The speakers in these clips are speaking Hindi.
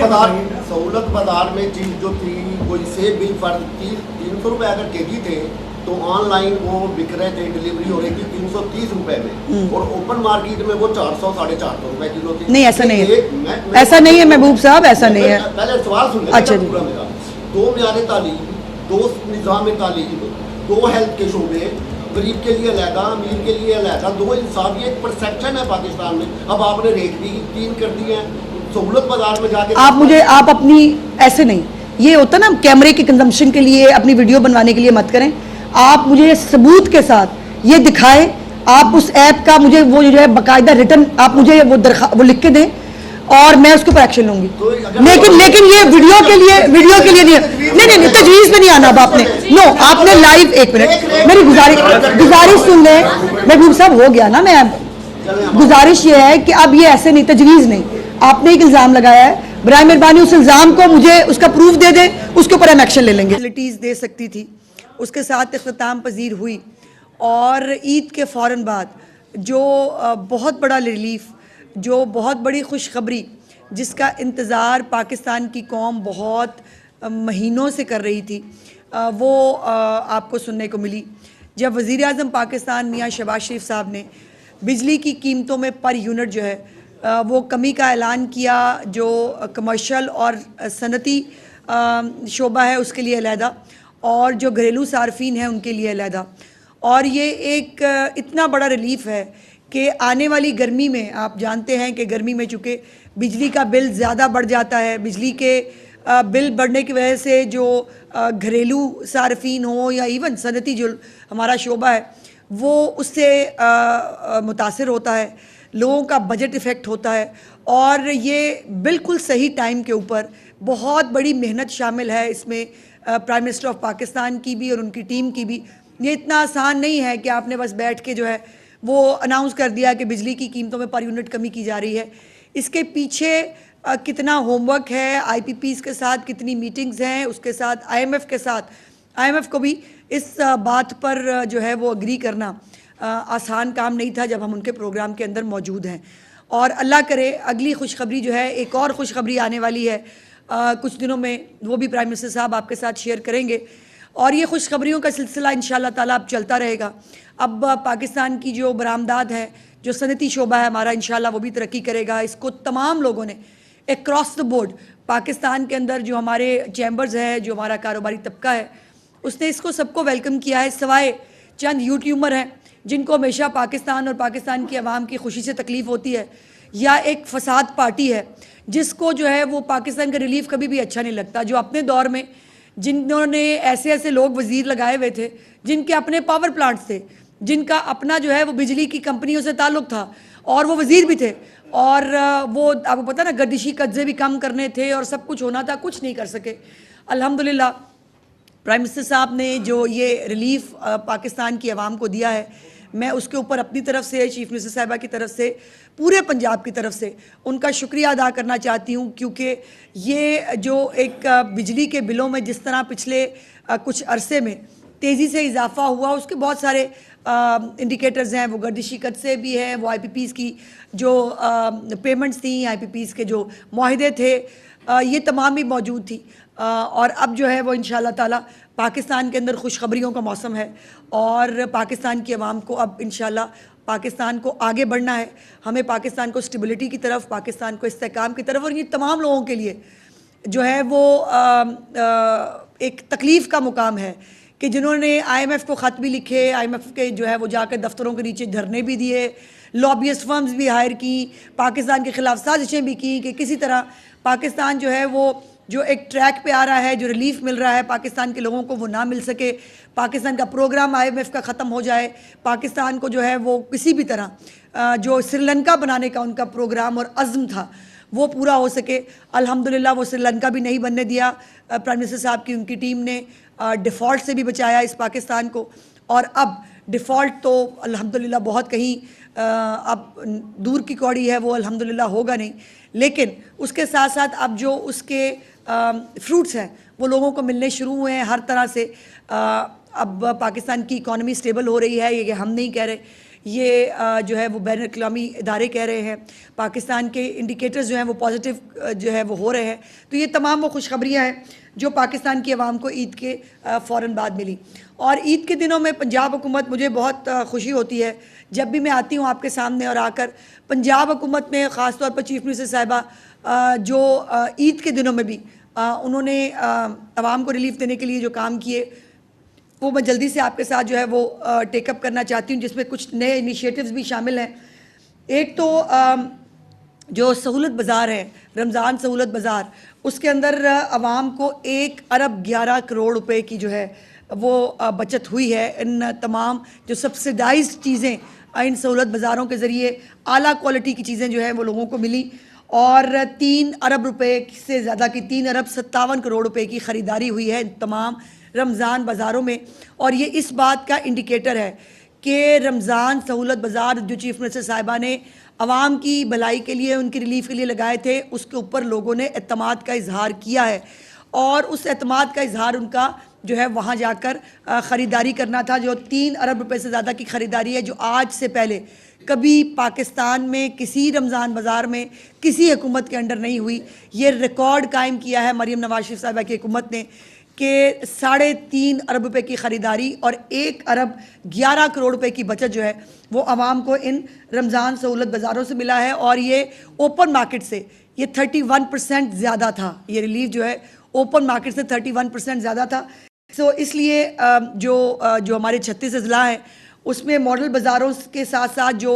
सहूलत बाजार में चीज जो थी कोई सेब बिल पर 300 रुपए अगर केजी थे तो ऑनलाइन वो बिक रहे थे, डिलीवरी हो रही थी 330 रुपए में, और ओपन मार्केट में वो 400 450 रुपए किलो थी। नहीं ऐसा नहीं है, ऐसा नहीं है महबूब साहब, ऐसा नहीं है। पहले सवाल सुन अच्छा जी। पूरा मेरा, 2 मियारे तालीम, 2 निज़ाम तालीम, 2 हेल्थ के शोबे, गरीब के लिए अलहदा, अमीर के लिए अलहदा, 2 इंसाफ, ये एक परसेप्शन है पाकिस्तान में। अब आपने रेट भी 3 कर दिए हैं, सहूलत बाजार में जाके आप अपनी ऐसे नहीं, ये होता ना कैमरे के कंजम्पशन के लिए, अपनी वीडियो बनवाने के लिए मत करें। आप मुझे सबूत के साथ ये दिखाएं, आप उस ऐप का मुझे वो जो है बाकायदा रिटर्न आप मुझे वो लिख के दें और मैं उसके ऊपर एक्शन लूंगी। लेकिन ये वीडियो के लिए नहीं तजवीज़ में नहीं आना। अब आपने आपने लाइव, एक मिनट मेरी गुजारिश सुन लें महबूब साहब, हो गया ना। मैं गुजारिश ये है कि अब ये ऐसे नहीं, तजवीज़ नहीं, आपने एक इल्ज़ाम लगाया है, बराए मेहरबानी उस इल्ज़ाम को मुझे उसका प्रूफ दे दें, उसके ऊपर हम एक्शन ले लेंगे। फैसिलिटीज़ दे सकती थी, उसके साथ इख्तिताम पजीर हुई, और ईद के फ़ौरन बाद जो बहुत बड़ा रिलीफ, जो बहुत बड़ी खुशखबरी जिसका इंतज़ार पाकिस्तान की कौम बहुत महीनों से कर रही थी, वो आपको सुनने को मिली जब वज़ीर आज़म पाकिस्तान मियाँ शहबाज शरीफ साहब ने बिजली की कीमतों में पर यूनिट जो है वो कमी का ऐलान किया। जो कमर्शल और सनती शोबा है उसके लिए अलहदा, और जो घरेलू सार्फिन हैं उनके लिए अलहदा। और ये एक इतना बड़ा रिलीफ़ है कि आने वाली गर्मी में, आप जानते हैं कि गर्मी में चूँकि बिजली का बिल ज़्यादा बढ़ जाता है, बिजली के बिल बढ़ने की वजह से जो घरेलू सार्फिन हो या इवन सनती जो हमारा शोबा है वो उससे मुतासिर होता है, लोगों का बजट इफ़ेक्ट होता है। और ये बिल्कुल सही टाइम के ऊपर बहुत बड़ी मेहनत शामिल है इसमें, प्राइम मिनिस्टर ऑफ पाकिस्तान की भी और उनकी टीम की भी। ये इतना आसान नहीं है कि आपने बस बैठ के जो है वो अनाउंस कर दिया कि बिजली की कीमतों में पर यूनिट कमी की जा रही है। इसके पीछे कितना होमवर्क है, IPPs के साथ कितनी मीटिंग्स हैं, उसके साथ IMF के साथ, IMF को भी इस बात पर जो है वो अग्री करना आसान काम नहीं था जब हम उनके प्रोग्राम के अंदर मौजूद हैं। और अल्लाह करे अगली खुशखबरी जो है, एक और खुशखबरी आने वाली है कुछ दिनों में, वो भी प्राइम मिनिस्टर साहब आपके साथ शेयर करेंगे। और ये खुशखबरियों का सिलसिला इंशाल्लाह ताला अब चलता रहेगा। अब पाकिस्तान की जो बरामदात है, जो सनती शोबा है हमारा, इंशाल्लाह वो भी तरक्की करेगा। इसको तमाम लोगों ने अक्रॉस द बोर्ड पाकिस्तान के अंदर जो हमारे चैम्बर्स है, जो हमारा कारोबारी तबका है, उसने इसको सबको वेलकम किया है, सिवाय चंद यूट्यूबर हैं जिनको हमेशा पाकिस्तान और पाकिस्तान की आवाम की खुशी से तकलीफ़ होती है, या एक फसाद पार्टी है जिसको जो है वो पाकिस्तान का रिलीफ कभी भी अच्छा नहीं लगता। जो अपने दौर में जिन्होंने ऐसे ऐसे लोग वज़ीर लगाए हुए थे जिनके अपने पावर प्लांट्स थे, जिनका अपना जो है वो बिजली की कंपनियों से ताल्लुक़ था, और वो वज़ीर भी थे, और वो आपको पता ना गर्दिशी कब्जे भी कम करने थे और सब कुछ होना था, कुछ नहीं कर सके। अल्हम्दुलिल्लाह प्राइम मिनिस्टर साहब ने जो ये रिलीफ पाकिस्तान की आवाम को दिया है, मैं उसके ऊपर अपनी तरफ से, चीफ मिनिस्टर साहिबा की तरफ से, पूरे पंजाब की तरफ से उनका शुक्रिया अदा करना चाहती हूँ। क्योंकि ये जो एक बिजली के बिलों में जिस तरह पिछले कुछ अरसे में तेज़ी से इजाफा हुआ, उसके बहुत सारे इंडिकेटर्स हैं। वो गर्दिशी कद से भी है, वो IPPs की जो पेमेंट्स थी, IPPs के जो मुआहदे थे, ये तमाम भी मौजूद थी। और अब जो है वो इंशाल्लाह ताला पाकिस्तान के अंदर खुशखबरियों का मौसम है, और पाकिस्तान की आवाम को अब इंशाल्लाह पाकिस्तान को आगे बढ़ना है। हमें पाकिस्तान को स्टेबिलिटी की तरफ, पाकिस्तान को इस्तेहकाम की तरफ, और ये तमाम लोगों के लिए जो है वो एक तकलीफ़ का मुकाम है कि जिन्होंने IMF को ख़त भी लिखे, IMF के जो है वो जाकर दफ्तरों के नीचे धरने भी दिए, लॉबियस्ट फर्म्स भी हायर की, पाकिस्तान के ख़िलाफ़ साजिशें भी की कि किसी तरह पाकिस्तान जो है वो जो एक ट्रैक पे आ रहा है, जो रिलीफ मिल रहा है पाकिस्तान के लोगों को, वो ना मिल सके, पाकिस्तान का प्रोग्राम IMF का ख़त्म हो जाए, पाकिस्तान को जो है वो किसी भी तरह जो श्रीलंका बनाने का उनका प्रोग्राम और अज़्म था वो पूरा हो सके। अल्हम्दुलिल्लाह वो श्रीलंका भी नहीं बनने दिया प्राइम मिनिस्टर साहब की उनकी टीम ने, डिफ़ॉल्ट से भी बचाया इस पाकिस्तान को। और अब डिफ़ॉल्ट तो अल्हम्दुलिल्लाह बहुत कहीं अब दूर की कौड़ी है, वो अल्हम्दुलिल्लाह होगा नहीं, लेकिन उसके साथ साथ अब जो उसके फ्रूट्स हैं वो लोगों को मिलने शुरू हुए हैं हर तरह से। अब पाकिस्तान की इकॉनमी स्टेबल हो रही है, ये हम नहीं कह रहे, ये जो है वो बैन अवी इदारे कह रहे हैं, पाकिस्तान के इंडिकेटर्स जो हैं वो पॉजिटिव जो है वो हो रहे हैं। तो ये तमाम वो खुशखबरियाँ हैं जो पाकिस्तान की आवाम को ईद के फ़ौरन बाद मिली। और ईद के दिनों में पंजाब हुकूमत, मुझे बहुत खुशी होती है जब भी मैं आती हूँ आपके सामने और आकर पंजाब हुकूमत में ख़ास तौर पर चीफ मिनिस्टर साहिबा जो ईद के दिनों में भी उन्होंने आवाम को रिलीफ देने के लिए जो काम किए, वो मैं जल्दी से आपके साथ जो है वो टेकअप करना चाहती हूँ, जिसमें कुछ नए इनिशिएटिव्स भी शामिल हैं। एक तो जो सहूलत बाज़ार है, रमज़ान सहूलत बाज़ार, उसके अंदर आवाम को 1 अरब 11 करोड़ रुपए की जो है वो बचत हुई है। इन तमाम जो सब्सिडाइज्ड चीज़ें इन सहूलत बाज़ारों के ज़रिए आला क्वालिटी की चीज़ें जो है वो लोगों को मिली और 3 अरब रुपए से ज़्यादा की 3 अरब 57 करोड़ रुपए की ख़रीदारी हुई है तमाम रमज़ान बाज़ारों में। और ये इस बात का इंडिकेटर है कि रमज़ान सहूलत बाज़ार जो चीफ मिनिस्टर साहिबा ने आवाम की भलाई के लिए, उनकी रिलीफ के लिए लगाए थे, उसके ऊपर लोगों ने एतमाद का इजहार किया है और उस एतमाद का इजहार उनका जो है वहाँ जाकर ख़रीदारी करना था। जो 3 अरब रुपए से ज़्यादा की ख़रीदारी है, जो आज से पहले कभी पाकिस्तान में किसी रमज़ान बाज़ार में किसी हुकूमत के अंडर नहीं हुई। ये रिकॉर्ड कायम किया है मरीम नवाज शरीफ साहिबा की हुकूमत ने कि 3.5 अरब रुपए की ख़रीदारी और 1 अरब 11 करोड़ रुपए की बचत जो है वो आवाम को इन रमज़ान सहूलत बाज़ारों से मिला है। और ये ओपन मार्केट से ये 31% ज़्यादा था, ये रिलीफ जो है ओपन मार्केट से 31% ज़्यादा था। सो इसलिए जो हमारे 36 अज़ला हैं उसमें मॉडल बाज़ारों के साथ साथ जो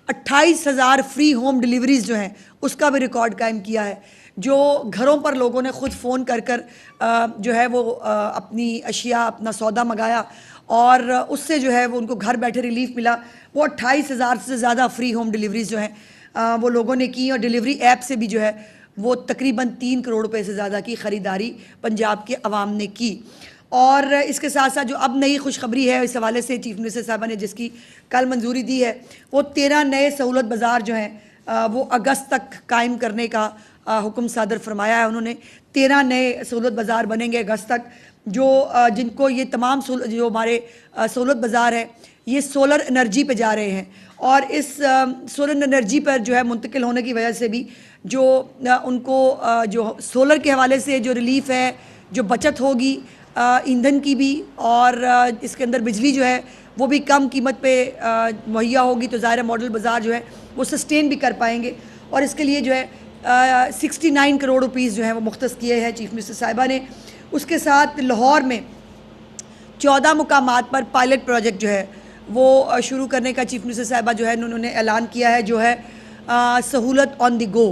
28,000 फ्री होम डिलीवरीज़ जो हैं उसका भी रिकॉर्ड कायम किया है। जो घरों पर लोगों ने ख़ुद फ़ोन कर जो है वो अपनी अशिया, अपना सौदा मंगाया और उससे जो है वो उनको घर बैठे रिलीफ मिला। वो 28,000 से ज़्यादा फ्री होम डिलीवरीज़ जो हैं वो लोगों ने की और डिलीवरी ऐप से भी जो है वो तकरीबन 3 करोड़ रुपए से ज़्यादा की ख़रीदारी पंजाब के अवाम ने की। और इसके साथ साथ जो अब नई खुशखबरी है इस हवाले से चीफ मिनिस्टर साहबा ने जिसकी कल मंजूरी दी है, वो 13 नए सहूलत बाज़ार जो हैं वो अगस्त तक कायम करने का हुक्म सादर फरमाया है उन्होंने। 13 नए सहूलत बाज़ार बनेंगे अगस्त तक, जो जिनको ये तमाम जो हमारे सहूलत बाज़ार है ये सोलर एनर्जी पे जा रहे हैं और इस सोलर एनर्जी पर जो है मुंतकिल होने की वजह से भी जो उनको जो सोलर के हवाले से जो रिलीफ है, जो बचत होगी ईंधन की भी और इसके अंदर बिजली जो है वो भी कम कीमत पे मुहैया होगी, तो ज़ाहिर मॉडल बाज़ार जो है वो सस्टेन भी कर पाएंगे। और इसके लिए जो है 69 करोड़ रुपीज़ जो है वो मुख्तस किए हैं चीफ मिनिस्टर साहिबा ने। उसके साथ लाहौर में 14 मुकामात पर पायलट प्रोजेक्ट जो है वो शुरू करने का चीफ मिनिस्टर साहिबा जो है उन्होंने ऐलान किया है, जो है सहूलत ऑन द गो।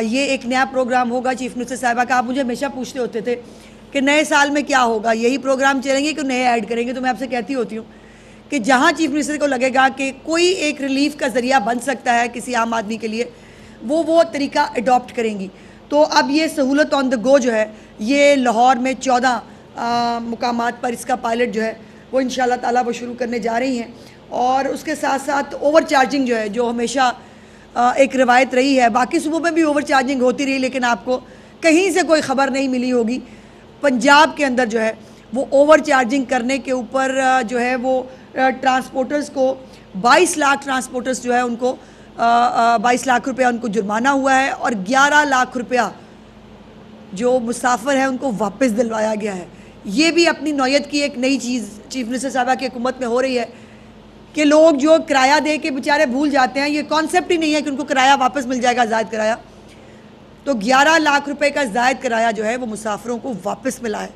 ये एक नया प्रोग्राम होगा चीफ मिनिस्टर साहिबा का। आप मुझे हमेशा पूछते होते थे कि नए साल में क्या होगा, यही प्रोग्राम चलेंगे कि नए ऐड करेंगे। तो मैं आपसे कहती होती हूँ कि जहाँ चीफ मिनिस्टर को लगेगा कि कोई एक रिलीफ का ज़रिया बन सकता है किसी आम आदमी के लिए, वो तरीका अडॉप्ट करेंगी। तो अब ये सहूलत ऑन द गो जो है ये लाहौर में 14 मुकामात पर इसका पायलट जो है वो इंशाल्लाह ताला वो शुरू करने जा रही हैं। और उसके साथ साथ ओवर चार्जिंग जो है, जो हमेशा एक रवायत रही है, बाकी सूबों में भी ओवर चार्जिंग होती रही, लेकिन आपको कहीं से कोई ख़बर नहीं मिली होगी। पंजाब के अंदर जो है वो ओवर चार्जिंग करने के ऊपर जो है वो ट्रांसपोर्टर्स को 22 लाख ट्रांसपोर्टर्स जो है उनको 22 लाख रुपया उनको जुर्माना हुआ है और 11 लाख रुपया जो मुसाफिर है उनको वापस दिलवाया गया है। ये भी अपनी नौयत की एक नई चीज़ चीफ मिनिस्टर साहबा की हुकूमत में हो रही है कि लोग जो किराया दे के बेचारे भूल जाते हैं, ये कॉन्सेप्ट ही नहीं है कि उनको किराया वापस मिल जाएगा, ज़ायद किराया। तो 11 लाख रुपए का ज़ायद किराया जो है वो मुसाफिरों को वापस मिला है।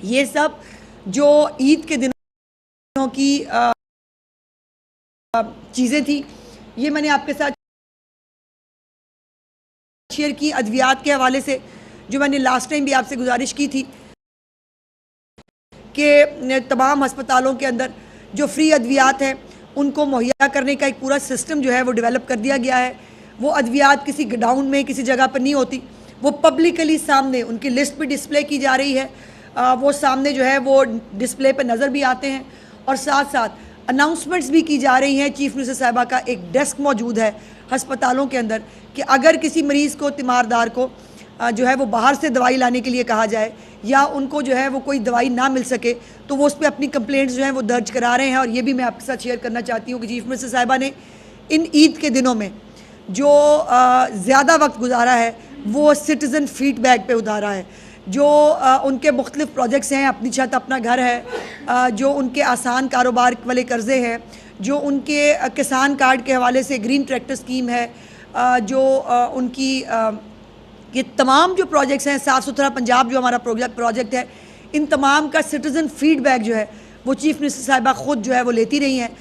ये सब जो ईद के दिनों की चीज़ें थी, ये मैंने आपके साथ शेयर की। अद्वियात के हवाले से जो मैंने लास्ट टाइम भी आपसे गुजारिश की थी कि तमाम अस्पतालों के अंदर जो फ्री अद्वियात हैं उनको मुहैया करने का एक पूरा सिस्टम जो है वो डेवलप कर दिया गया है। वो अद्वियात किसी गोडाउन में किसी जगह पर नहीं होती, वो पब्लिकली सामने उनकी लिस्ट भी डिस्प्ले की जा रही है। वो सामने जो है वो डिस्प्ले पर नज़र भी आते हैं और साथ साथ अनाउंसमेंट्स भी की जा रही हैं। चीफ मिनिस्टर साहिबा का एक डेस्क मौजूद है अस्पतालों के अंदर कि अगर किसी मरीज़ को, तीमारदार को जो है वो बाहर से दवाई लाने के लिए कहा जाए, या उनको जो है वो कोई दवाई ना मिल सके तो वो उस पर अपनी कंप्लेंट्स जो हैं वो दर्ज करा रहे हैं। और ये भी मैं आपके साथ शेयर करना चाहती हूँ कि चीफ मिनिस्टर साहिबा ने इन ईद के दिनों में जो ज़्यादा वक्त गुजारा है वो सिटीज़न फीडबैक पे उतारा है। जो उनके मुख्तलिफ प्रोजेक्ट्स हैं, अपनी छत अपना घर है, जो उनके आसान कारोबार वाले कर्ज़े हैं, जो उनके किसान कार्ड के हवाले से ग्रीन ट्रैक्टर स्कीम है, जो उनकी ये तमाम जो प्रोजेक्ट्स हैं, साफ़ सुथरा पंजाब जो हमारा प्रोजेक्ट है, इन तमाम का सिटीज़न फीडबैक जो है वो चीफ मिनिस्टर साहिबा ख़ुद जो है वो लेती रही हैं।